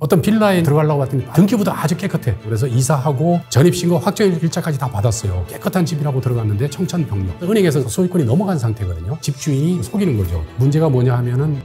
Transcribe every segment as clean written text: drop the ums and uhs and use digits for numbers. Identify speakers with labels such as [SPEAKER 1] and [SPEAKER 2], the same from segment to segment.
[SPEAKER 1] 어떤 빌라에 들어가려고 봤더니 등기부도 아주 깨끗해. 그래서 이사하고 전입신고 확정일자까지 다 받았어요. 깨끗한 집이라고 들어갔는데 청천벽력. 은행에서 소유권이 넘어간 상태거든요. 집주인이 속이는 거죠. 문제가 뭐냐 하면은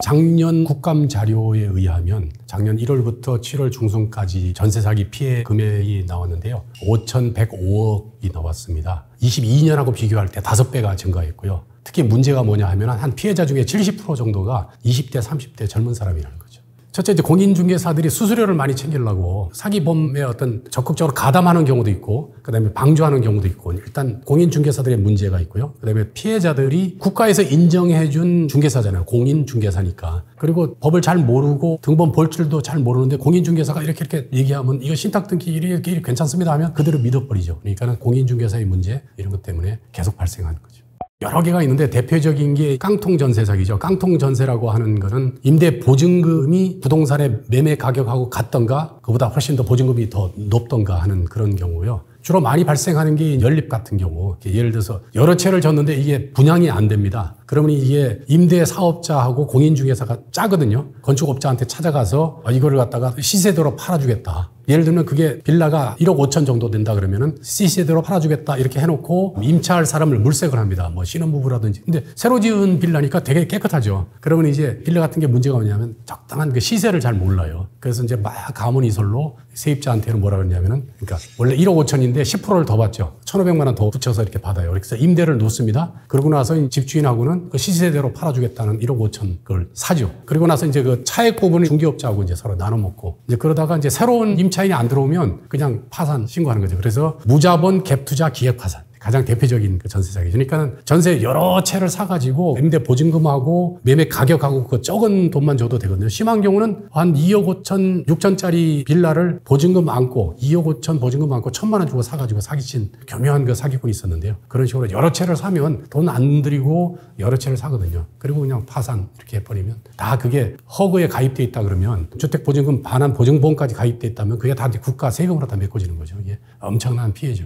[SPEAKER 1] 작년 국감 자료에 의하면 작년 1월부터 7월 중순까지 전세 사기 피해 금액이 나왔는데요. 5,105억이 나왔습니다. 22년하고 비교할 때 5배가 증가했고요. 특히 문제가 뭐냐 하면 한 피해자 중에 70% 정도가 20대, 30대 젊은 사람이라는 거죠. 첫째, 이제 공인중개사들이 수수료를 많이 챙기려고 사기범에 어떤 적극적으로 가담하는 경우도 있고, 그 다음에 방조하는 경우도 있고, 일단 공인중개사들의 문제가 있고요. 그 다음에 피해자들이 국가에서 인정해준 중개사잖아요. 공인중개사니까. 그리고 법을 잘 모르고 등본 볼 줄도 잘 모르는데 공인중개사가 이렇게 얘기하면 이거 신탁등기 이렇게 괜찮습니다 하면 그대로 믿어버리죠. 그러니까 공인중개사의 문제 이런 것 때문에 계속 발생하는 거죠. 여러 개가 있는데 대표적인 게 깡통 전세 사기죠. 깡통 전세라고 하는 거는 임대 보증금이 부동산의 매매 가격하고 같던가 그보다 훨씬 더 보증금이 더 높던가 하는 그런 경우요. 주로 많이 발생하는 게 연립 같은 경우. 예를 들어서 여러 채를 졌는데 이게 분양이 안 됩니다. 그러면 이게 임대 사업자하고 공인중개사가 짜거든요. 건축업자한테 찾아가서 이거를 갖다가 시세대로 팔아주겠다. 예를 들면 그게 빌라가 1억 5천 정도 된다 그러면은 시세대로 팔아주겠다 이렇게 해놓고 임차할 사람을 물색을 합니다. 뭐 신혼부부라든지. 근데 새로 지은 빌라니까 되게 깨끗하죠. 그러면 이제 빌라 같은 게 문제가 뭐냐면 적당한 그 시세를 잘 몰라요. 그래서 이제 막 가문이설로 세입자한테는 뭐라 그러냐면은 그러니까 원래 1억 5천인데 10%를 더 받죠. 1,500만 원 더 붙여서 이렇게 받아요. 그래서 임대를 놓습니다. 그러고 나서 집주인하고는 그 시세대로 팔아주겠다는 1억 5천 그걸 사죠. 그리고 나서 이제 그 차액 부분은 중개업자하고 이제 서로 나눠 먹고 이제 그러다가 이제 새로운 임차인이 안 들어오면 그냥 파산 신고하는 거죠. 그래서 무자본 갭투자 기획 파산. 가장 대표적인 그 전세 사기죠. 그러니까 전세 여러 채를 사가지고 임대 보증금하고 매매 가격하고 그 적은 돈만 줘도 되거든요. 심한 경우는 한 2억 5천, 6천짜리 빌라를 보증금 안고 2억 5천 보증금 안고 1,000만 원 주고 사가지고 사기친 교묘한 그 사기꾼이 있었는데요. 그런 식으로 여러 채를 사면 돈 안 들이고 여러 채를 사거든요. 그리고 그냥 파산 이렇게 해버리면 다 그게 허그에 가입돼 있다 그러면 주택보증금 반환 보증보험까지 가입돼 있다면 그게 다 국가 세금으로 다 메꿔지는 거죠. 이게 엄청난 피해죠.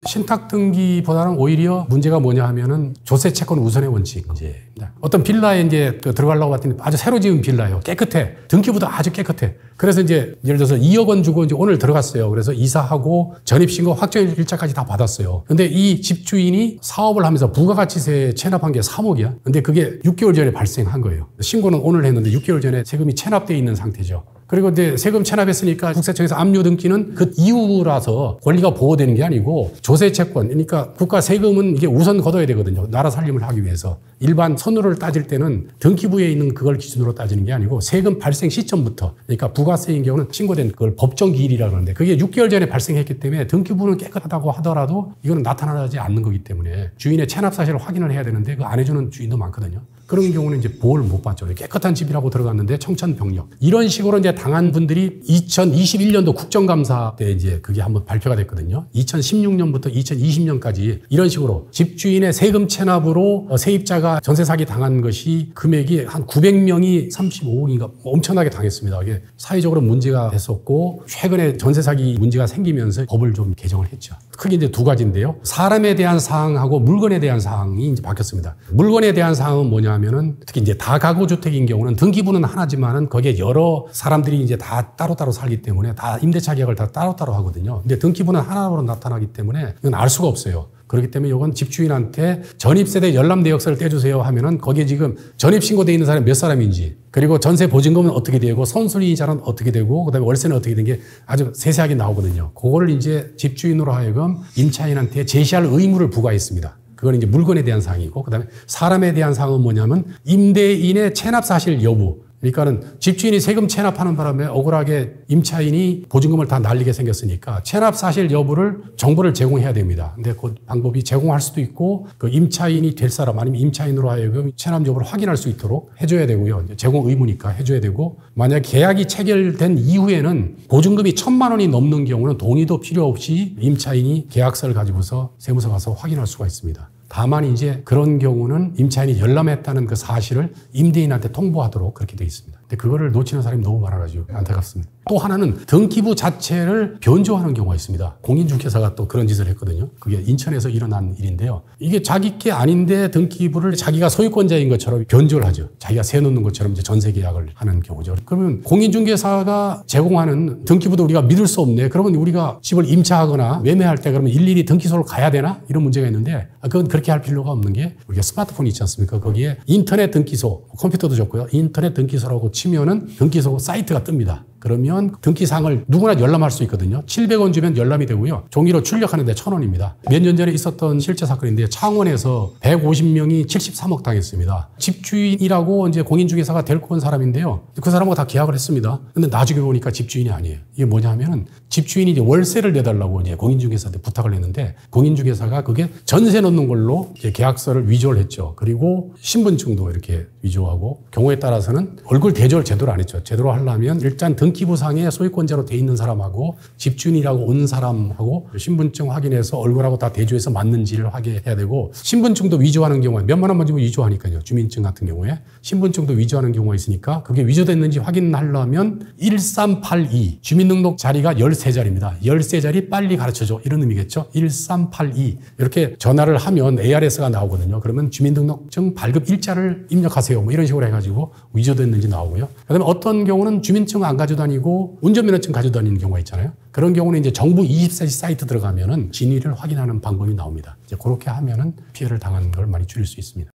[SPEAKER 1] 신탁 등기보다는 오히려 문제가 뭐냐 하면은 조세 채권 우선의 원칙 문제입니다. 어떤 빌라에 이제 들어가려고 봤더니 아주 새로 지은 빌라예요. 깨끗해. 등기부도 아주 깨끗해. 그래서 이제 예를 들어서 2억 원 주고 이제 오늘 들어갔어요. 그래서 이사하고 전입신고 확정일자까지 다 받았어요. 근데 이 집주인이 사업을 하면서 부가가치세 체납한 게 3억이야. 근데 그게 6개월 전에 발생한 거예요. 신고는 오늘 했는데 6개월 전에 세금이 체납돼 있는 상태죠. 그리고 이제 세금 체납했으니까 국세청에서 압류 등기는 그 이후라서 권리가 보호되는 게 아니고 조세 채권, 그러니까 국가 세금은 이게 우선 걷어야 되거든요. 나라 살림을 하기 위해서. 일반 선호를 따질 때는 등기부에 있는 그걸 기준으로 따지는 게 아니고 세금 발생 시점부터, 그러니까 부가세인 경우는 신고된 그걸 법정 기일이라고 하는데 그게 6개월 전에 발생했기 때문에 등기부는 깨끗하다고 하더라도 이거는 나타나지 않는 거기 때문에 주인의 체납 사실을 확인을 해야 되는데 그 안 해주는 주인도 많거든요. 그런 경우는 이제 보호를 못 받죠. 깨끗한 집이라고 들어갔는데 청천벽력. 이런 식으로 이제 당한 분들이 2021년도 국정감사 때 이제 그게 한번 발표가 됐거든요. 2016년부터 2020년까지 이런 식으로 집주인의 세금 체납으로 세입자가 전세 사기 당한 것이 금액이 한 900명이 35억인가 엄청나게 당했습니다. 이게 사회적으로 문제가 됐었고 최근에 전세 사기 문제가 생기면서 법을 좀 개정을 했죠. 크게 이제 두 가지인데요. 사람에 대한 사항하고 물건에 대한 사항이 이제 바뀌었습니다. 물건에 대한 사항은 뭐냐 하면은 특히 이제 다가구 주택인 경우는 등기부는 하나지만은 거기에 여러 사람들이 이제 다 따로따로 살기 때문에 다 임대차 계약을 다 따로따로 하거든요. 근데 등기부는 하나로 나타나기 때문에 이건 알 수가 없어요. 그렇기 때문에 이건 집주인한테 전입세대 열람내역서를 떼주세요 하면은 거기에 지금 전입신고되어 있는 사람이 몇 사람인지 그리고 전세 보증금은 어떻게 되고 선순위이자는 어떻게 되고 그다음에 월세는 어떻게 된 게 아주 세세하게 나오거든요. 그거를 이제 집주인으로 하여금 임차인한테 제시할 의무를 부과했습니다. 그건 이제 물건에 대한 사항이고 그다음에 사람에 대한 사항은 뭐냐면 임대인의 체납 사실 여부. 그러니까는 집주인이 세금 체납하는 바람에 억울하게 임차인이 보증금을 다 날리게 생겼으니까 체납 사실 여부를 정보를 제공해야 됩니다. 근데 그 방법이 제공할 수도 있고 그 임차인이 될 사람 아니면 임차인으로 하여금 체납 여부를 확인할 수 있도록 해줘야 되고요. 제공 의무니까 해줘야 되고 만약 계약이 체결된 이후에는 보증금이 1,000만 원이 넘는 경우는 동의도 필요 없이 임차인이 계약서를 가지고서 세무서 가서 확인할 수가 있습니다. 다만 이제 그런 경우는 임차인이 열람했다는 그 사실을 임대인한테 통보하도록 그렇게 되어 있습니다. 근데 그거를 놓치는 사람이 너무 많아가지고 안타깝습니다. 또 하나는 등기부 자체를 변조하는 경우가 있습니다. 공인중개사가 또 그런 짓을 했거든요. 그게 인천에서 일어난 일인데요. 이게 자기 게 아닌데 등기부를 자기가 소유권자인 것처럼 변조를 하죠. 자기가 세놓는 것처럼 이제 전세 계약을 하는 경우죠. 그러면 공인중개사가 제공하는 등기부도 우리가 믿을 수 없네. 그러면 우리가 집을 임차하거나 매매할 때 그러면 일일이 등기소를 가야 되나? 이런 문제가 있는데 그건 그렇게 할 필요가 없는 게 우리가 스마트폰이 있지 않습니까? 거기에 인터넷 등기소, 컴퓨터도 좋고요. 인터넷 등기소라고 치면은 등기소 사이트가 뜹니다. 그러면 등기사항을 누구나 열람할 수 있거든요. 700원 주면 열람이 되고요. 종이로 출력하는데 1,000원입니다. 몇 년 전에 있었던 실제 사건인데 창원에서 150명이 73억 당했습니다. 집주인이라고 이제 공인중개사가 데리고 온 사람인데요. 그 사람하고 다 계약을 했습니다. 근데 나중에 보니까 집주인이 아니에요. 이게 뭐냐면은 집주인이 이제 월세를 내달라고 이제 공인중개사한테 부탁을 했는데 공인중개사가 그게 전세 넣는 걸로 이제 계약서를 위조를 했죠. 그리고 신분증도 이렇게 위조하고 경우에 따라서는 얼굴 대조를 제대로 안 했죠. 제대로 하려면 일단 등기부상에 소유권자로 돼 있는 사람하고 집주인이라고 온 사람하고 신분증 확인해서 얼굴하고 다 대조해서 맞는지를 확인해야 되고 신분증도 위조하는 경우에 몇만 원만 주면 위조하니까요. 주민증 같은 경우에 신분증도 위조하는 경우가 있으니까 그게 위조됐는지 확인하려면 1382 주민등록 자리가 13자리입니다. 13자리 빨리 가르쳐줘 이런 의미겠죠. 1382 이렇게 전화를 하면 ARS가 나오거든요. 그러면 주민등록증 발급 일자를 입력하세요. 뭐 이런 식으로 해가지고 위조됐는지 나오고요. 그다음에 어떤 경우는 주민증 안 가져다니고 운전면허증 가져다니는 경우가 있잖아요. 그런 경우는 이제 정부 24시 사이트 들어가면은 진위를 확인하는 방법이 나옵니다. 이제 그렇게 하면은 피해를 당하는 걸 많이 줄일 수 있습니다.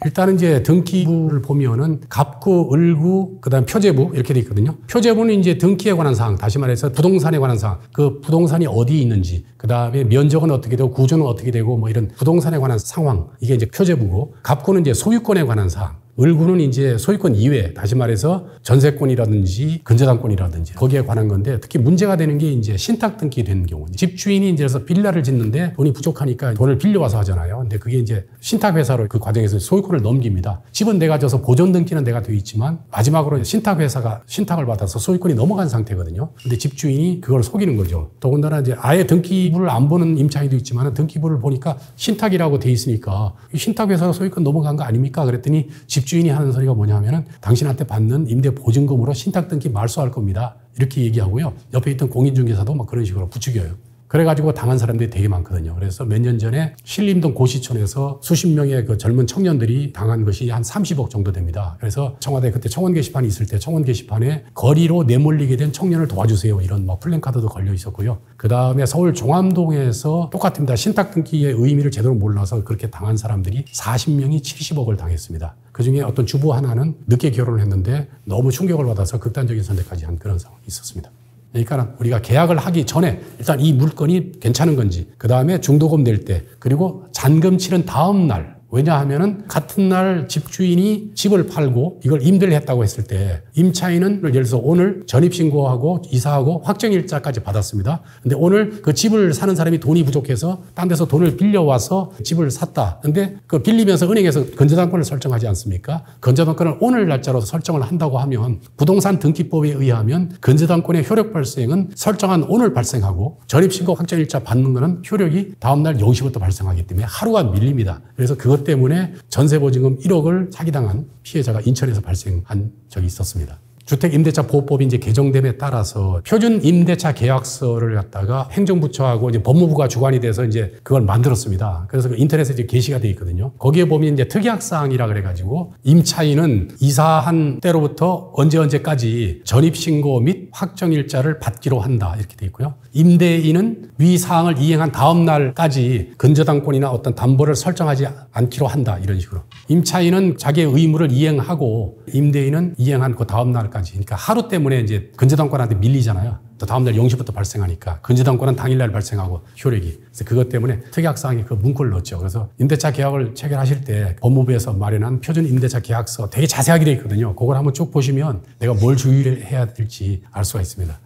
[SPEAKER 1] 일단은 이제 등기부를 보면은 갑구, 을구, 그다음 표제부 이렇게 돼 있거든요. 표제부는 이제 등기에 관한 사항, 다시 말해서 부동산에 관한 사항, 그 부동산이 어디에 있는지, 그다음에 면적은 어떻게 되고 구조는 어떻게 되고 뭐 이런 부동산에 관한 상황, 이게 이제 표제부고, 갑구는 이제 소유권에 관한 사항. 을구는 이제 소유권 이외, 다시 말해서 전세권이라든지 근저당권이라든지 거기에 관한 건데 특히 문제가 되는 게 이제 신탁 등기 되는 경우. 집주인이 이제 그래서 빌라를 짓는데 돈이 부족하니까 돈을 빌려와서 하잖아요. 근데 그게 이제 신탁회사로 그 과정에서 소유권을 넘깁니다. 집은 내가 져서 보존 등기는 내가 돼 있지만 마지막으로 신탁회사가 신탁을 받아서 소유권이 넘어간 상태거든요. 근데 집주인이 그걸 속이는 거죠. 더군다나 이제 아예 등기부를 안 보는 임차인도 있지만 등기부를 보니까 신탁이라고 돼 있으니까 신탁회사가 소유권 넘어간 거 아닙니까? 그랬더니 집주인이 하는 소리가 뭐냐면은 당신한테 받는 임대 보증금으로 신탁 등기 말소할 겁니다. 이렇게 얘기하고요. 옆에 있던 공인중개사도 막 그런 식으로 부추겨요. 그래가지고 당한 사람들이 되게 많거든요. 그래서 몇 년 전에 신림동 고시촌에서 수십 명의 그 젊은 청년들이 당한 것이 한 30억 정도 됩니다. 그래서 청와대 그때 청원 게시판이 있을 때 청원 게시판에 거리로 내몰리게 된 청년을 도와주세요. 이런 막 플랜카드도 걸려 있었고요. 그 다음에 서울 종암동에서 똑같습니다. 신탁 등기의 의미를 제대로 몰라서 그렇게 당한 사람들이 40명이 70억을 당했습니다. 그중에 어떤 주부 하나는 늦게 결혼을 했는데 너무 충격을 받아서 극단적인 선택까지 한 그런 상황이 있었습니다. 그러니까 우리가 계약을 하기 전에 일단 이 물건이 괜찮은 건지, 그 다음에 중도금 낼 때, 그리고 잔금 치른 다음 날, 왜냐하면은 같은 날 집주인이 집을 팔고 이걸 임대를 했다고 했을 때 임차인은 예를 들어서 오늘 전입신고하고 이사하고 확정일자까지 받았습니다. 근데 오늘 그 집을 사는 사람이 돈이 부족해서 딴 데서 돈을 빌려와서 집을 샀다. 근데 그 빌리면서 은행에서 근저당권을 설정하지 않습니까? 근저당권을 오늘 날짜로 설정을 한다고 하면 부동산 등기법에 의하면 근저당권의 효력 발생은 설정한 오늘 발생하고 전입신고 확정일자 받는 거는 효력이 다음 날 0시부터 발생하기 때문에 하루가 밀립니다. 그래서 그것 때문에 전세보증금 1억을 사기당한 피해자가 인천에서 발생한 적이 있었습니다. 주택임대차보호법이 이제 개정됨에 따라서 표준 임대차 계약서를 갖다가 행정부처하고 이제 법무부가 주관이 돼서 이제 그걸 만들었습니다. 그래서 그 인터넷에 이제 게시가 돼 있거든요. 거기에 보면 이제 특약사항이라 그래가지고 임차인은 이사한 때로부터 언제까지 전입신고 및 확정일자를 받기로 한다. 이렇게 돼 있고요. 임대인은 위 사항을 이행한 다음 날까지 근저당권이나 어떤 담보를 설정하지 않기로 한다. 이런 식으로. 임차인은 자기의 의무를 이행하고 임대인은 이행한 그 다음 날까지. 그러니까 하루 때문에 이제 근저당권한테 밀리잖아요. 또 다음 날 0시부터 발생하니까 근저당권은 당일날 발생하고 효력이. 그래서 그것 때문에 특약사항에 그 문구를 넣었죠. 그래서 임대차 계약을 체결하실 때 법무부에서 마련한 표준 임대차 계약서 되게 자세하게 되어 있거든요. 그걸 한번 쭉 보시면 내가 뭘 주의를 해야 될지 알 수가 있습니다.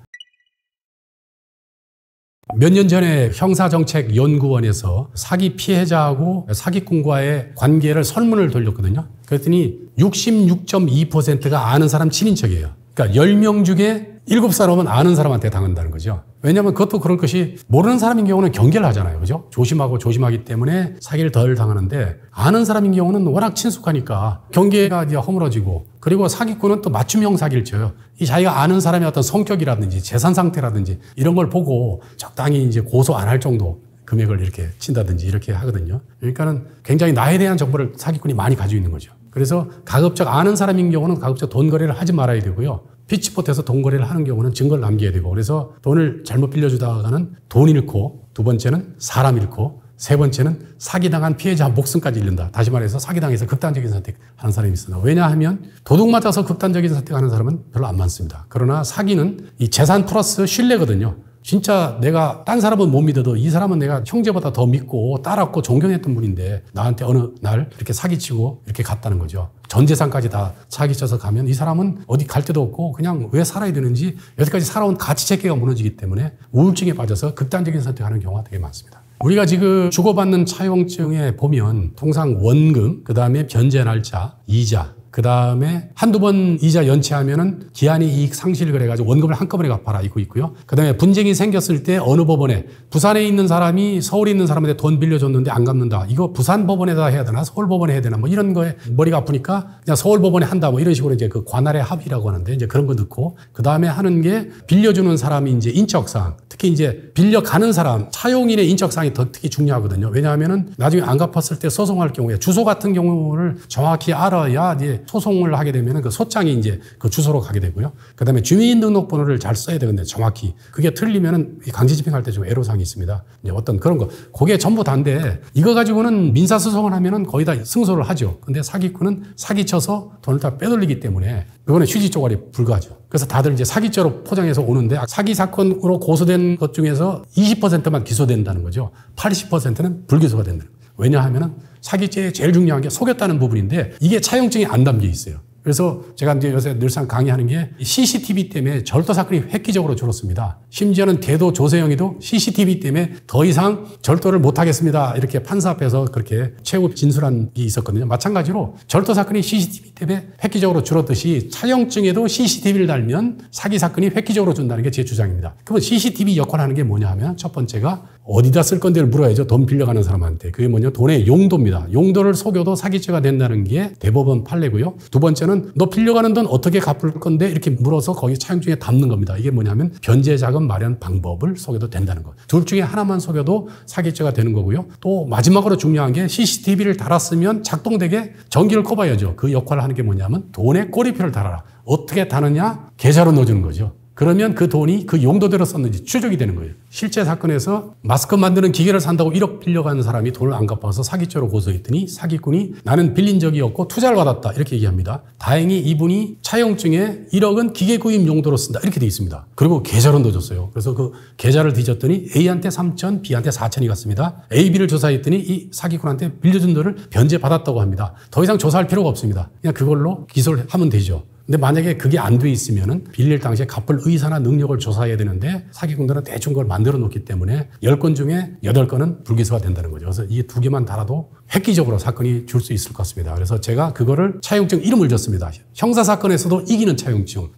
[SPEAKER 1] 몇 년 전에 형사정책연구원에서 사기 피해자하고 사기꾼과의 관계를 설문을 돌렸거든요. 그랬더니 66.2%가 아는 사람 친인척이에요. 그러니까 10명 중에 7사람은 아는 사람한테 당한다는 거죠. 왜냐하면 그것도 그럴 것이 모르는 사람인 경우는 경계를 하잖아요. 그죠? 조심하기 때문에 사기를 덜 당하는데 아는 사람인 경우는 워낙 친숙하니까 경계가 이제 허물어지고 그리고 사기꾼은 또 맞춤형 사기를 쳐요. 이 자기가 아는 사람의 어떤 성격이라든지 재산 상태라든지 이런 걸 보고 적당히 이제 고소 안 할 정도 금액을 이렇게 친다든지 이렇게 하거든요. 그러니까는 굉장히 나에 대한 정보를 사기꾼이 많이 가지고 있는 거죠. 그래서 가급적 아는 사람인 경우는 가급적 돈 거래를 하지 말아야 되고요. 피치포트에서 돈 거래를 하는 경우는 증거를 남겨야 되고 그래서 돈을 잘못 빌려주다가는 돈 잃고 두 번째는 사람 잃고 세 번째는 사기당한 피해자 목숨까지 잃는다. 다시 말해서 사기당해서 극단적인 선택하는 사람이 있습니다. 왜냐하면 도둑 맞아서 극단적인 선택하는 사람은 별로 안 많습니다. 그러나 사기는 이 재산 플러스 신뢰거든요. 진짜 내가 딴 사람은 못 믿어도 이 사람은 내가 형제보다 더 믿고 따랐고 존경했던 분인데 나한테 어느 날 이렇게 사기치고 이렇게 갔다는 거죠. 전 재산까지 다 사기쳐서 가면 이 사람은 어디 갈 데도 없고 그냥 왜 살아야 되는지 여태까지 살아온 가치체계가 무너지기 때문에 우울증에 빠져서 극단적인 선택하는 경우가 되게 많습니다. 우리가 지금 주고받는 차용증에 보면 통상 원금, 그 다음에 변제 날짜, 이자, 그 다음에 한두 번 이자 연체하면은 기한이 이익 상실 그래가지고 원금을 한꺼번에 갚아라 이거 있고요. 그 다음에 분쟁이 생겼을 때 어느 법원에 부산에 있는 사람이 서울에 있는 사람한테 돈 빌려줬는데 안 갚는다. 이거 부산 법원에다 해야 되나 서울 법원에 해야 되나 뭐 이런 거에 머리가 아프니까 그냥 서울 법원에 한다 뭐 이런 식으로 이제 그 관할의 합의라고 하는데 이제 그런 거 넣고 그 다음에 하는 게 빌려주는 사람이 이제 인적사항 특히 이제 빌려가는 사람 차용인의 인적사항이 더 특히 중요하거든요. 왜냐하면은 나중에 안 갚았을 때 소송할 경우에 주소 같은 경우를 정확히 알아야 이제 소송을 하게 되면 그 소장이 이제 그 주소로 가게 되고요. 그 다음에 주민등록번호를 잘 써야 되는데 정확히 그게 틀리면은 강제집행할 때 좀 애로사항이 있습니다. 이제 어떤 그런 거. 그게 전부 다인데 이거 가지고는 민사소송을 하면은 거의 다 승소를 하죠. 근데 사기꾼은 사기쳐서 돈을 다 빼돌리기 때문에 그거는 휴지 조각에 불과하죠. 그래서 다들 이제 사기죄로 포장해서 오는데 사기 사건으로 고소된 것 중에서 20%만 기소된다는 거죠. 80%는 불기소가 된다는 거죠. 왜냐하면은 사기죄에 제일 중요한 게 속였다는 부분인데 이게 차용증에 안 담겨 있어요. 그래서 제가 이제 요새 늘상 강의하는 게 CCTV 때문에 절도 사건이 획기적으로 줄었습니다. 심지어는 대도 조세영이도 CCTV 때문에 더 이상 절도를 못 하겠습니다. 이렇게 판사 앞에서 그렇게 최후 진술한 게 있었거든요. 마찬가지로 절도 사건이 CCTV 때문에 획기적으로 줄었듯이 차용증에도 CCTV를 달면 사기 사건이 획기적으로 준다는 게 제 주장입니다. 그러면 CCTV 역할을 하는 게 뭐냐 하면 첫 번째가 어디다 쓸 건데를 물어야죠. 돈 빌려가는 사람한테. 그게 뭐냐? 돈의 용도입니다. 용도를 속여도 사기죄가 된다는 게 대법원 판례고요. 두 번째는 너 빌려가는 돈 어떻게 갚을 건데 이렇게 물어서 거기 차용증에 담는 겁니다. 이게 뭐냐면 변제자금 마련 방법을 속여도 된다는 것. 둘 중에 하나만 속여도 사기죄가 되는 거고요. 또 마지막으로 중요한 게 CCTV를 달았으면 작동되게 전기를 꼽아야죠. 그 역할을 하는 게 뭐냐면 돈에 꼬리표를 달아라. 어떻게 다느냐? 계좌로 넣어주는 거죠. 그러면 그 돈이 그 용도대로 썼는지 추적이 되는 거예요. 실제 사건에서 마스크 만드는 기계를 산다고 1억 빌려가는 사람이 돈을 안 갚아서 사기죄로 고소했더니 사기꾼이 나는 빌린 적이 없고 투자를 받았다 이렇게 얘기합니다. 다행히 이분이 차용증에 1억은 기계 구입 용도로 쓴다 이렇게 돼 있습니다. 그리고 계좌로 넣어줬어요. 그래서 그 계좌를 뒤졌더니 A한테 3천, B한테 4천이 갔습니다. A, B를 조사했더니 이 사기꾼한테 빌려준 돈을 변제받았다고 합니다. 더 이상 조사할 필요가 없습니다. 그냥 그걸로 기소를 하면 되죠. 근데 만약에 그게 안 돼 있으면은 빌릴 당시에 갚을 의사나 능력을 조사해야 되는데 사기꾼들은 대충 그걸 만들어 놓기 때문에 10건 중에 8건은 불기소가 된다는 거죠. 그래서 이 두 개만 달아도 획기적으로 사건이 줄 수 있을 것 같습니다. 그래서 제가 그거를 차용증 이름을 줬습니다. 형사사건에서도 이기는 차용증,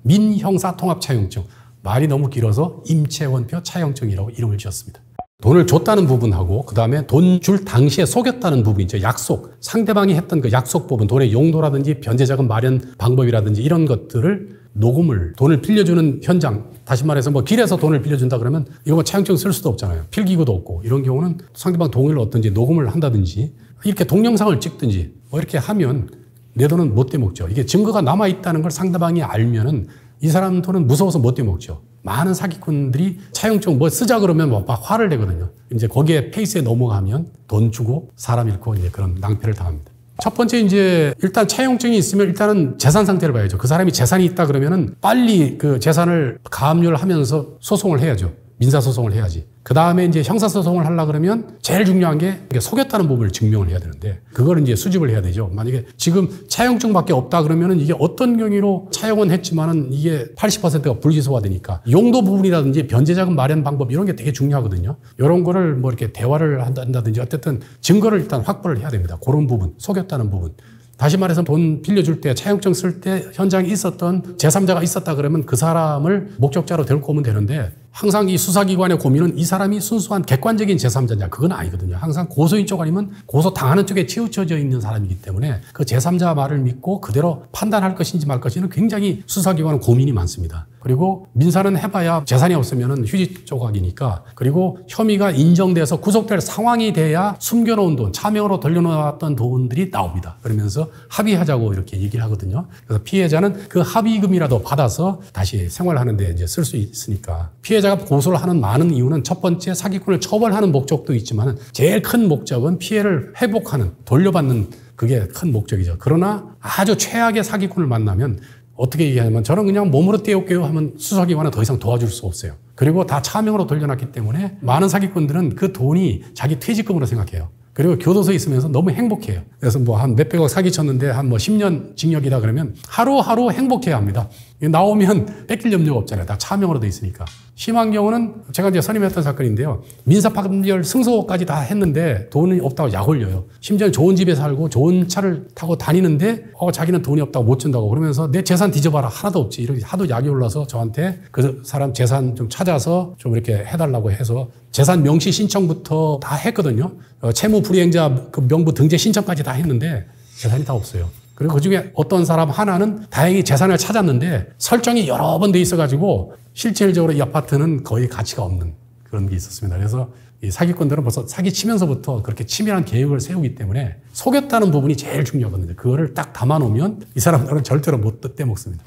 [SPEAKER 1] 민형사통합차용증. 말이 너무 길어서 임채원표 차용증이라고 이름을 지었습니다. 돈을 줬다는 부분하고 그 다음에 돈 줄 당시에 속였다는 부분이죠. 약속. 상대방이 했던 그 약속 부분, 돈의 용도라든지 변제자금 마련 방법이라든지 이런 것들을 녹음을 돈을 빌려주는 현장, 다시 말해서 뭐 길에서 돈을 빌려준다 그러면 이거 뭐 차용증 쓸 수도 없잖아요. 필기구도 없고 이런 경우는 상대방 동의를 얻든지 녹음을 한다든지 이렇게 동영상을 찍든지 뭐 이렇게 하면 내 돈은 못 떼먹죠. 이게 증거가 남아있다는 걸 상대방이 알면은 이 사람 돈은 무서워서 못 떼먹죠. 많은 사기꾼들이 차용증 뭐 쓰자 그러면 막 화를 내거든요. 이제 거기에 페이스에 넘어가면 돈 주고 사람 잃고 이제 그런 낭패를 당합니다. 첫 번째 이제 일단 차용증이 있으면 일단은 재산 상태를 봐야죠. 그 사람이 재산이 있다 그러면은 빨리 그 재산을 가압류를 하면서 소송을 해야죠. 민사소송을 해야지. 그 다음에 이제 형사소송을 하려고 그러면 제일 중요한 게 속였다는 부분을 증명을 해야 되는데 그걸 이제 수집을 해야 되죠. 만약에 지금 차용증밖에 없다 그러면은 이게 어떤 경위로 차용은 했지만은 이게 80%가 불기소가 되니까 용도 부분이라든지 변제자금 마련 방법 이런 게 되게 중요하거든요. 이런 거를 뭐 이렇게 대화를 한다든지 어쨌든 증거를 일단 확보를 해야 됩니다. 그런 부분, 속였다는 부분. 다시 말해서 돈 빌려줄 때 차용증 쓸 때 현장에 있었던 제3자가 있었다 그러면 그 사람을 목격자로 데리고 오면 되는데 항상 이 수사기관의 고민은 이 사람이 순수한 객관적인 제3자냐 그건 아니거든요. 항상 고소인 쪽 아니면 고소당하는 쪽에 치우쳐져 있는 사람이기 때문에 그 제3자 말을 믿고 그대로 판단할 것인지 말 것인지는 굉장히 수사기관은 고민이 많습니다. 그리고 민사는 해봐야 재산이 없으면 휴지 조각이니까 그리고 혐의가 인정돼서 구속될 상황이 돼야 숨겨놓은 돈, 차명으로 돌려놓았던 돈들이 나옵니다. 그러면서 합의하자고 이렇게 얘기를 하거든요. 그래서 피해자는 그 합의금이라도 받아서 다시 생활하는데 이제 쓸 수 있으니까 피해자가 고소를 하는 많은 이유는 첫 번째 사기꾼을 처벌하는 목적도 있지만 제일 큰 목적은 피해를 회복하는, 돌려받는 그게 큰 목적이죠. 그러나 아주 최악의 사기꾼을 만나면 어떻게 얘기하냐면 저는 그냥 몸으로 떼올게요 하면 수사기관은 더 이상 도와줄 수 없어요. 그리고 다 차명으로 돌려놨기 때문에 많은 사기꾼들은 그 돈이 자기 퇴직금으로 생각해요. 그리고 교도소에 있으면서 너무 행복해요. 그래서 뭐 한 몇백억 사기쳤는데 한 뭐 10년 징역이다 그러면 하루하루 행복해야 합니다. 나오면 뺏길 염려가 없잖아요. 다 차명으로 돼 있으니까. 심한 경우는 제가 이제 선임했던 사건인데요. 민사판결 승소까지 다 했는데 돈이 없다고 약 올려요. 심지어 좋은 집에 살고 좋은 차를 타고 다니는데 자기는 돈이 없다고 못 준다고 그러면서 내 재산 뒤져봐라 하나도 없지. 이렇게 하도 약이 올라서 저한테 그 사람 재산 좀 찾아서 좀 이렇게 해달라고 해서 재산 명시 신청부터 다 했거든요. 채무 불이행자 그 명부 등재 신청까지 다 했는데 재산이 다 없어요. 그리고 그중에 어떤 사람 하나는 다행히 재산을 찾았는데 설정이 여러 번 돼 있어가지고 실질적으로 이 아파트는 거의 가치가 없는 그런 게 있었습니다. 그래서 이 사기꾼들은 벌써 사기 치면서부터 그렇게 치밀한 계획을 세우기 때문에 속였다는 부분이 제일 중요하거든요. 그거를 딱 담아놓으면 이 사람들은 절대로 못 떼먹습니다.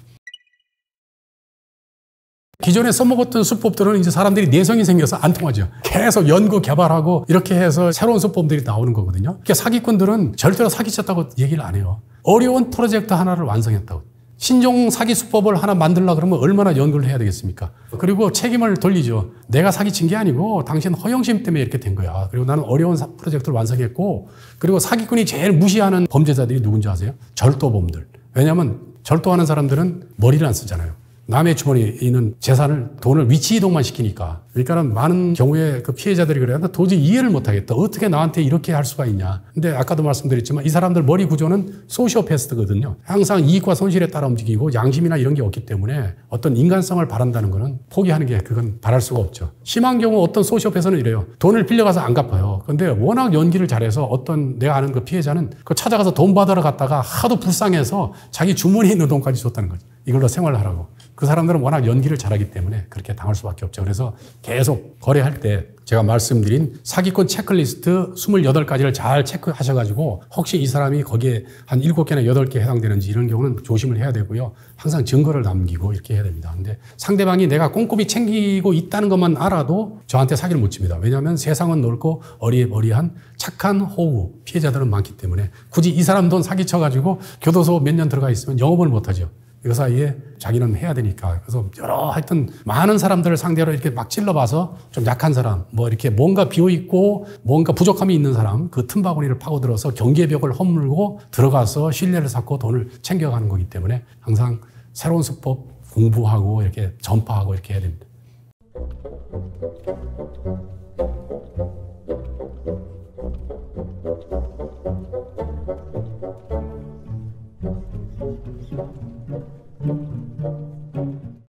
[SPEAKER 1] 기존에 써먹었던 수법들은 이제 사람들이 내성이 생겨서 안 통하죠. 계속 연구 개발하고 이렇게 해서 새로운 수법들이 나오는 거거든요. 그러니까 사기꾼들은 절대로 사기쳤다고 얘기를 안 해요. 어려운 프로젝트 하나를 완성했다고. 신종 사기 수법을 하나 만들려고 그러면 얼마나 연구를 해야 되겠습니까? 그리고 책임을 돌리죠. 내가 사기친 게 아니고 당신 허영심 때문에 이렇게 된 거야. 그리고 나는 어려운 프로젝트를 완성했고 그리고 사기꾼이 제일 무시하는 범죄자들이 누군지 아세요? 절도범들. 왜냐하면 절도하는 사람들은 머리를 안 쓰잖아요. 남의 주머니에 있는 재산을, 돈을 위치 이동만 시키니까. 그러니까는 많은 경우에 그 피해자들이 그래요. 나 도저히 이해를 못 하겠다. 어떻게 나한테 이렇게 할 수가 있냐. 근데 아까도 말씀드렸지만 이 사람들 머리 구조는 소시오패스트거든요. 항상 이익과 손실에 따라 움직이고 양심이나 이런 게 없기 때문에 어떤 인간성을 바란다는 거는 포기하는 게 그건 바랄 수가 없죠. 심한 경우 어떤 소시오패스는 이래요. 돈을 빌려가서 안 갚아요. 근데 워낙 연기를 잘해서 어떤 내가 아는 그 피해자는 그 찾아가서 돈 받으러 갔다가 하도 불쌍해서 자기 주머니에 있는 돈까지 줬다는 거죠. 이걸로 생활을 하라고. 그 사람들은 워낙 연기를 잘하기 때문에 그렇게 당할 수밖에 없죠. 그래서 계속 거래할 때 제가 말씀드린 사기꾼 체크리스트 28가지를 잘 체크하셔가지고 혹시 이 사람이 거기에 한 7개나 8개 해당되는지 이런 경우는 조심을 해야 되고요. 항상 증거를 남기고 이렇게 해야 됩니다. 근데 상대방이 내가 꼼꼼히 챙기고 있다는 것만 알아도 저한테 사기를 못 칩니다. 왜냐하면 세상은 넓고 어리버리한 착한 호구 피해자들은 많기 때문에 굳이 이 사람 돈 사기쳐가지고 교도소 몇 년 들어가 있으면 영업을 못하죠. 그 사이에 자기는 해야 되니까. 그래서 여러 하여튼 많은 사람들을 상대로 이렇게 막 찔러봐서 좀 약한 사람, 뭐 이렇게 뭔가 비어있고 뭔가 부족함이 있는 사람, 그 틈바구니를 파고들어서 경계벽을 허물고 들어가서 신뢰를 쌓고 돈을 챙겨가는 거기 때문에 항상 새로운 수법 공부하고 이렇게 전파하고 이렇게 해야 됩니다.